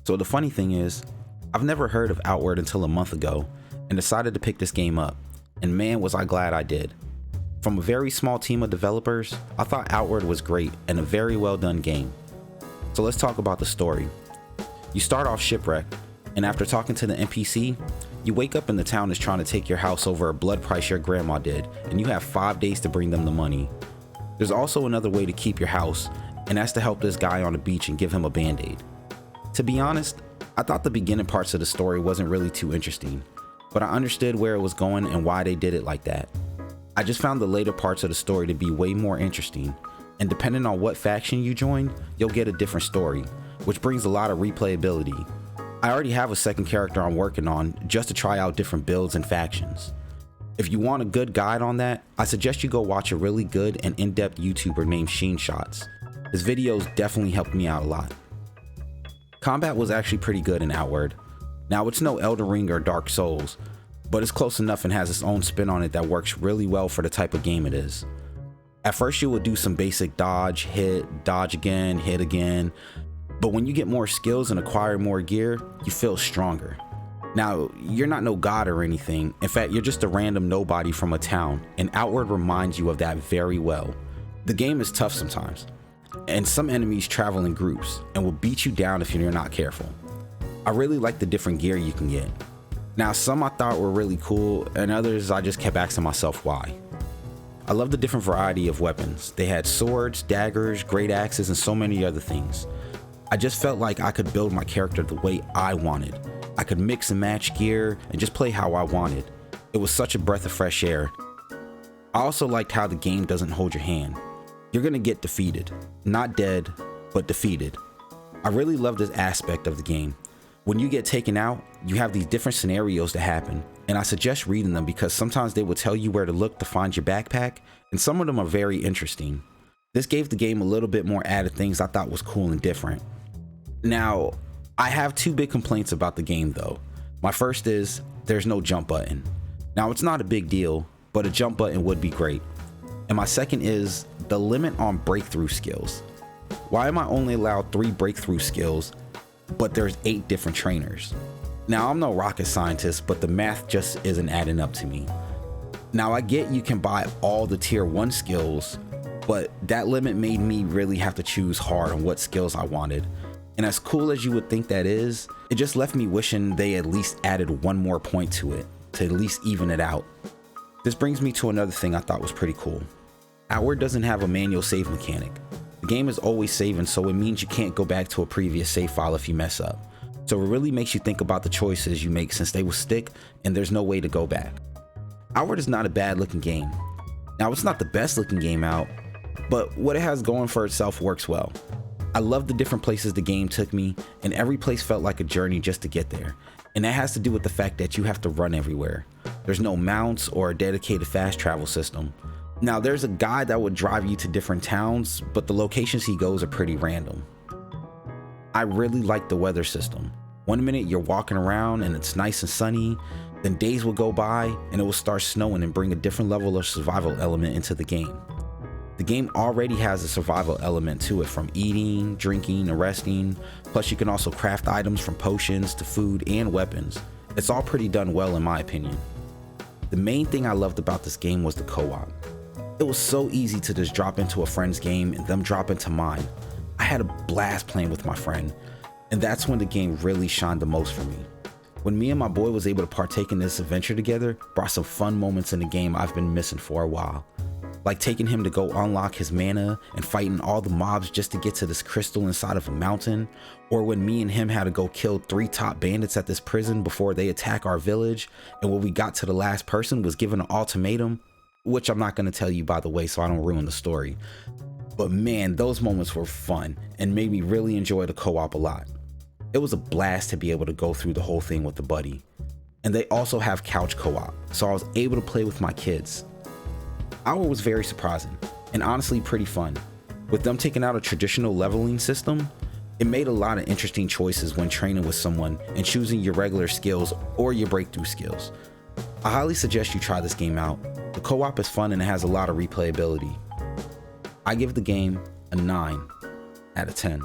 So the funny thing is, I've never heard of Outward until a month ago and decided to pick this game up, and man was I glad I did. From a very small team of developers, I thought Outward was great and a very well done game. So let's talk about the story. You start off shipwrecked, and after talking to the NPC, you wake up and the town is trying to take your house over a blood price your grandma did, and you have 5 days to bring them the money. There's also another way to keep your house, and that's to help this guy on the beach and give him a band-aid. To be honest, I thought the beginning parts of the story wasn't really too interesting, but I understood where it was going and why they did it like that. I just found the later parts of the story to be way more interesting, and depending on what faction you join, you'll get a different story, which brings a lot of replayability. I already have a second character I'm working on just to try out different builds and factions. If you want a good guide on that, I suggest you go watch a really good and in-depth YouTuber named Sheen Shots. His videos definitely helped me out a lot. Combat was actually pretty good in Outward. Now it's no Elden Ring or Dark Souls, but it's close enough and has its own spin on it that works really well for the type of game it is. At first you will do some basic dodge, hit, dodge again, hit again, but when you get more skills and acquire more gear, you feel stronger. Now, you're not no god or anything. In fact, you're just a random nobody from a town, and Outward reminds you of that very well. The game is tough sometimes, and some enemies travel in groups and will beat you down if you're not careful. I really like the different gear you can get. Now, some I thought were really cool, and others I just kept asking myself why. I love the different variety of weapons. They had swords, daggers, great axes, and so many other things. I just felt like I could build my character the way I wanted. I could mix and match gear and just play how I wanted. It was such a breath of fresh air. I also liked how the game doesn't hold your hand. You're gonna get defeated. Not dead, but defeated. I really love this aspect of the game. When you get taken out, you have these different scenarios that happen, and I suggest reading them because sometimes they will tell you where to look to find your backpack, and some of them are very interesting. This gave the game a little bit more added things I thought was cool and different. Now, I have two big complaints about the game though. My first is there's no jump button. Now, it's not a big deal, but a jump button would be great. And my second is the limit on breakthrough skills. Why am I only allowed 3 breakthrough skills, but there's 8 different trainers? Now, I'm no rocket scientist, but the math just isn't adding up to me. Now, I get you can buy all the tier 1 skills, but that limit made me really have to choose hard on what skills I wanted. And as cool as you would think that is, it just left me wishing they at least added one more point to it, to at least even it out. This brings me to another thing I thought was pretty cool. Outward doesn't have a manual save mechanic. The game is always saving, so it means you can't go back to a previous save file if you mess up. So it really makes you think about the choices you make since they will stick and there's no way to go back. Outward is not a bad looking game. Now, it's not the best looking game out, but what it has going for itself works well. I love the different places the game took me, and every place felt like a journey just to get there. And that has to do with the fact that you have to run everywhere. There's no mounts or a dedicated fast travel system. Now, there's a guide that would drive you to different towns, but the locations he goes are pretty random. I really like the weather system. One minute you're walking around and it's nice and sunny, then days will go by and it will start snowing and bring a different level of survival element into the game. The game already has a survival element to it, from eating, drinking, and resting, plus you can also craft items from potions to food and weapons. It's all pretty done well in my opinion. The main thing I loved about this game was the co-op. It was so easy to just drop into a friend's game and them drop into mine. I had a blast playing with my friend, and that's when the game really shined the most for me. When me and my boy was able to partake in this adventure together, brought some fun moments in the game I've been missing for a while. Like taking him to go unlock his mana and fighting all the mobs just to get to this crystal inside of a mountain, or when me and him had to go kill 3 top bandits at this prison before they attack our village, and when we got to the last person was given an ultimatum, which I'm not going to tell you by the way so I don't ruin the story. But man, those moments were fun and made me really enjoy the co-op a lot. It was a blast to be able to go through the whole thing with a buddy. And they also have couch co-op, so I was able to play with my kids. Outward was very surprising and honestly pretty fun. With them taking out a traditional leveling system, it made a lot of interesting choices when training with someone and choosing your regular skills or your breakthrough skills. I highly suggest you try this game out. The co-op is fun and it has a lot of replayability. I give the game a 9 out of 10.